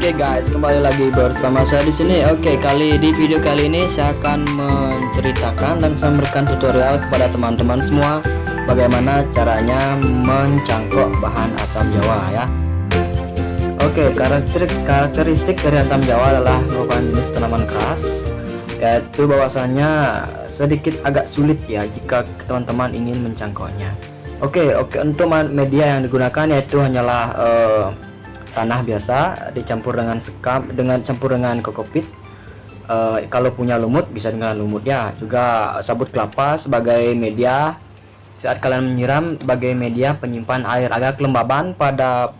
Oke guys, kembali lagi bersama saya di sini. Oke, di video kali ini saya akan menceritakan dan saya memberikan tutorial kepada teman-teman semua bagaimana caranya mencangkok bahan asam jawa ya. Oke, karakteristik dari asam jawa adalah merupakan jenis tanaman keras, yaitu bahwasanya sedikit agak sulit ya jika teman-teman ingin mencangkoknya. Oke, untuk media yang digunakan yaitu hanyalah tanah biasa dicampur dengan sekam, campur dengan kokopit. Kalau punya lumut bisa dengan lumut ya, juga sabut kelapa sebagai media saat kalian menyiram, sebagai media penyimpan air agar kelembaban pada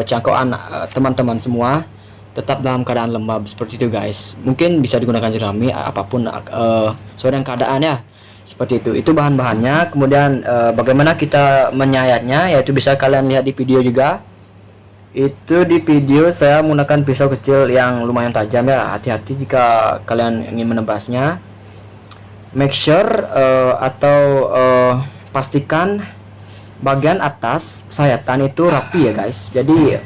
cangkokan teman-teman semua tetap dalam keadaan lembab seperti itu guys. Mungkin bisa digunakan jerami apapun sesuai dengan keadaan ya, seperti itu bahan-bahannya. Kemudian bagaimana kita menyayatnya, yaitu bisa kalian lihat di video juga. Itu di video saya menggunakan pisau kecil yang lumayan tajam ya. Hati-hati jika kalian ingin menebasnya. Make sure pastikan bagian atas sayatan itu rapi ya guys. Jadi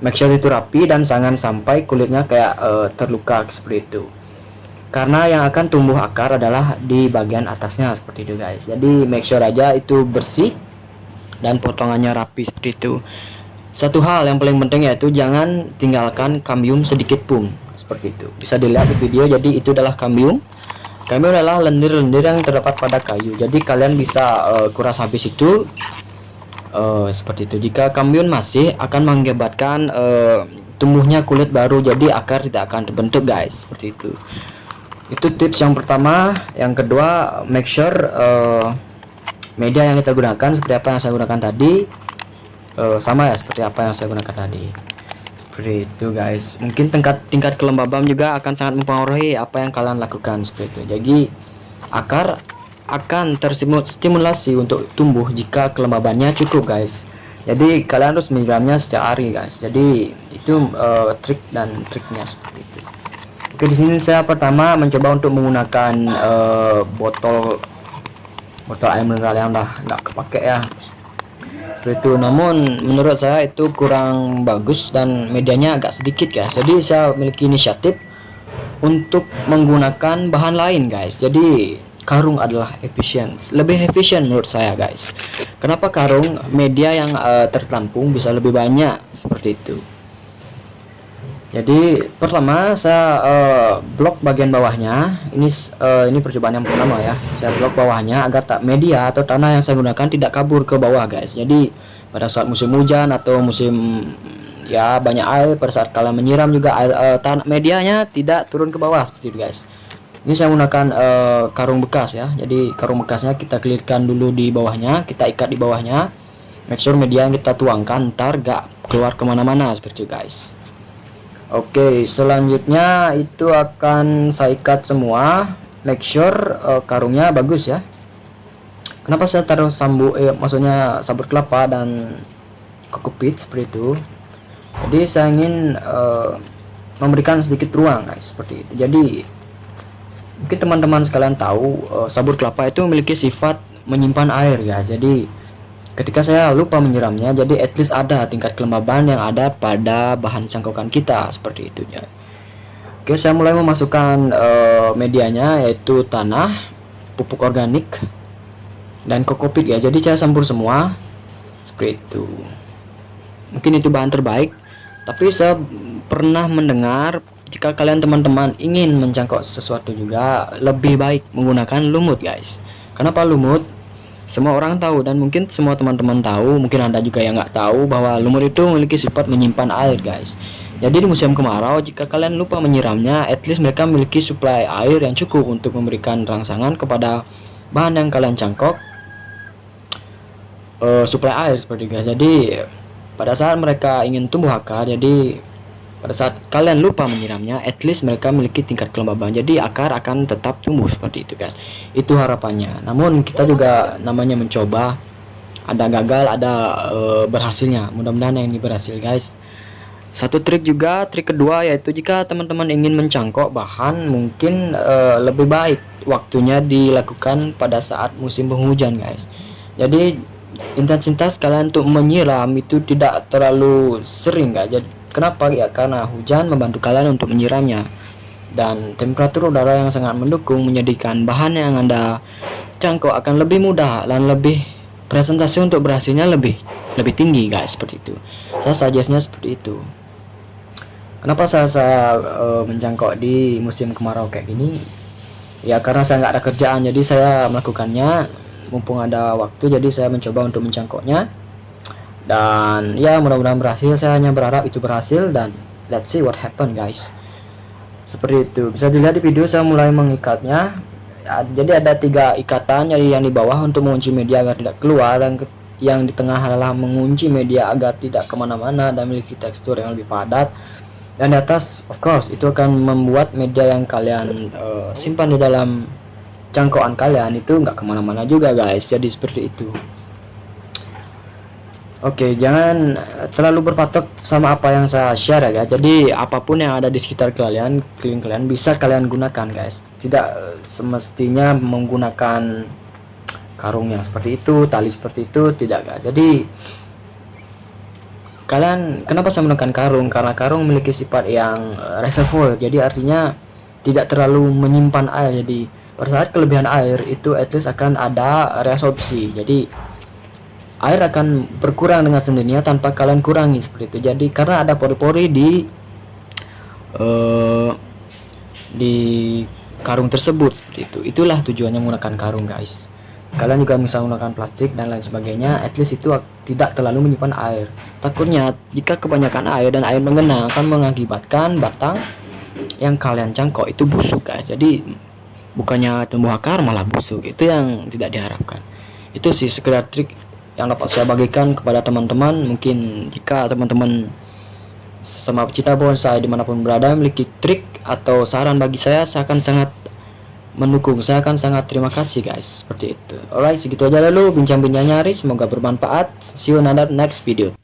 make sure itu rapi dan jangan sampai kulitnya kayak terluka seperti itu, karena yang akan tumbuh akar adalah di bagian atasnya seperti itu guys. Jadi make sure aja itu bersih dan potongannya rapi seperti itu. Satu hal yang paling penting yaitu jangan tinggalkan kambium sedikit pun seperti itu. Bisa dilihat di video. Jadi itu adalah kambium. Kambium adalah lendir-lendir yang terdapat pada kayu. Jadi kalian bisa kuras habis itu seperti itu. Jika kambium masih akan mengakibatkan tumbuhnya kulit baru, jadi akar tidak akan terbentuk guys, seperti itu. Itu tips yang pertama. Yang kedua, make sure media yang kita gunakan seperti apa yang saya gunakan tadi, sama ya seperti apa yang saya gunakan tadi, seperti itu guys. Mungkin tingkat kelembaban juga akan sangat mempengaruhi apa yang kalian lakukan seperti itu. Jadi akar akan terstimulasi untuk tumbuh jika kelembabannya cukup guys. Jadi kalian harus menyiramnya setiap hari guys. Jadi itu trik dan triknya seperti itu. Oke, di sini saya pertama mencoba untuk menggunakan botol air mineral yang udah nggak kepake ya, seperti itu. Namun menurut saya itu kurang bagus dan medianya agak sedikit guys. Jadi saya memiliki inisiatif untuk menggunakan bahan lain guys. Jadi karung adalah lebih efisien menurut saya guys. Kenapa karung? Media yang tertampung bisa lebih banyak seperti itu. Jadi pertama saya blok bagian bawahnya. Ini percobaan yang pertama ya. Saya blok bawahnya agar media atau tanah yang saya gunakan tidak kabur ke bawah guys. Jadi pada saat musim hujan atau musim ya banyak air, pada saat kalian menyiram juga air tanah medianya tidak turun ke bawah seperti itu guys. Ini saya menggunakan karung bekas ya. Jadi karung bekasnya kita kelirkan dulu di bawahnya, kita ikat di bawahnya. Make sure media yang kita tuangkan ntar gak keluar kemana-mana seperti itu guys. Oke, selanjutnya itu akan saya ikat semua. Make sure karungnya bagus ya. Kenapa saya taruh maksudnya sabut kelapa dan kokopit seperti itu? Jadi saya ingin memberikan sedikit ruang guys, seperti itu. Jadi mungkin teman-teman sekalian tahu sabut kelapa itu memiliki sifat menyimpan air ya. Jadi ketika saya lupa menyiramnya, jadi at least ada tingkat kelembaban yang ada pada bahan cangkokan kita seperti itu ya. Oke, saya mulai memasukkan medianya, yaitu tanah, pupuk organik, dan kokopit ya. Jadi saya campur semua seperti itu. Mungkin itu bahan terbaik, tapi saya pernah mendengar jika kalian teman-teman ingin mencangkok sesuatu juga lebih baik menggunakan lumut guys. Kenapa lumut? Semua orang tahu dan mungkin semua teman-teman tahu, mungkin Anda juga yang nggak tahu bahwa lumut itu memiliki sifat menyimpan air guys. Jadi di musim kemarau jika kalian lupa menyiramnya, at least mereka memiliki suplai air yang cukup untuk memberikan rangsangan kepada bahan yang kalian cangkok, suplai air seperti itu guys. Jadi pada saat mereka ingin tumbuh akar, jadi pada saat kalian lupa menyiramnya, at least mereka memiliki tingkat kelembaban, jadi akar akan tetap tumbuh seperti itu guys. Itu harapannya. Namun kita juga namanya mencoba, ada gagal, ada berhasilnya. Mudah-mudahan yang ini berhasil guys. Satu trik juga, trik kedua, yaitu jika teman-teman ingin mencangkok bahan, mungkin lebih baik waktunya dilakukan pada saat musim penghujan guys. Jadi intensitas kalian untuk menyiram itu tidak terlalu sering guys. Kenapa? Ya karena hujan membantu kalian untuk menyiramnya, dan temperatur udara yang sangat mendukung menjadikan bahan yang Anda cangkok akan lebih mudah dan lebih presentasi untuk berhasilnya lebih tinggi guys, seperti itu. Saya suggestnya seperti itu. Kenapa saya mencangkok di musim kemarau kayak gini? Ya karena saya nggak ada kerjaan, jadi saya melakukannya mumpung ada waktu, jadi saya mencoba untuk mencangkoknya, dan ya mudah-mudahan berhasil. Saya hanya berharap itu berhasil, dan let's see what happen guys. Seperti itu, bisa dilihat di video saya mulai mengikatnya ya, jadi ada 3 ikatan, jadi yang di bawah untuk mengunci media agar tidak keluar, dan yang di tengah adalah mengunci media agar tidak kemana-mana dan memiliki tekstur yang lebih padat, dan di atas of course itu akan membuat media yang kalian simpan di dalam cangkokan kalian itu nggak kemana-mana juga guys. Jadi seperti itu. Oke, jangan terlalu berpatok sama apa yang saya share ya guys. Jadi apapun yang ada di sekitar kalian, keliling kalian, bisa kalian gunakan guys. Tidak semestinya menggunakan karung yang seperti itu, tali seperti itu, tidak guys. Jadi kalian, kenapa saya menggunakan karung? Karena karung memiliki sifat yang reservoir, jadi artinya tidak terlalu menyimpan air. Jadi pada saat kelebihan air itu at least akan ada reabsorpsi, jadi air akan berkurang dengan sendirinya tanpa kalian kurangi, seperti itu. Jadi karena ada pori-pori di karung tersebut, seperti itu. Itulah tujuannya menggunakan karung guys. Kalian juga bisa menggunakan plastik dan lain sebagainya, at least itu tidak terlalu menyimpan air. Takutnya jika kebanyakan air dan air mengenang akan mengakibatkan batang yang kalian cangkok itu busuk guys. Jadi bukannya tumbuh akar malah busuk, itu yang tidak diharapkan. Itu sih sekedar trik yang dapat saya bagikan kepada teman-teman. Mungkin jika teman-teman sama pecinta bonsai dimanapun berada memiliki trik atau saran bagi saya akan sangat mendukung. Saya akan sangat terima kasih guys, seperti itu. Alright, segitu aja dulu bincang-bincangnya hari, semoga bermanfaat. See you in another next video.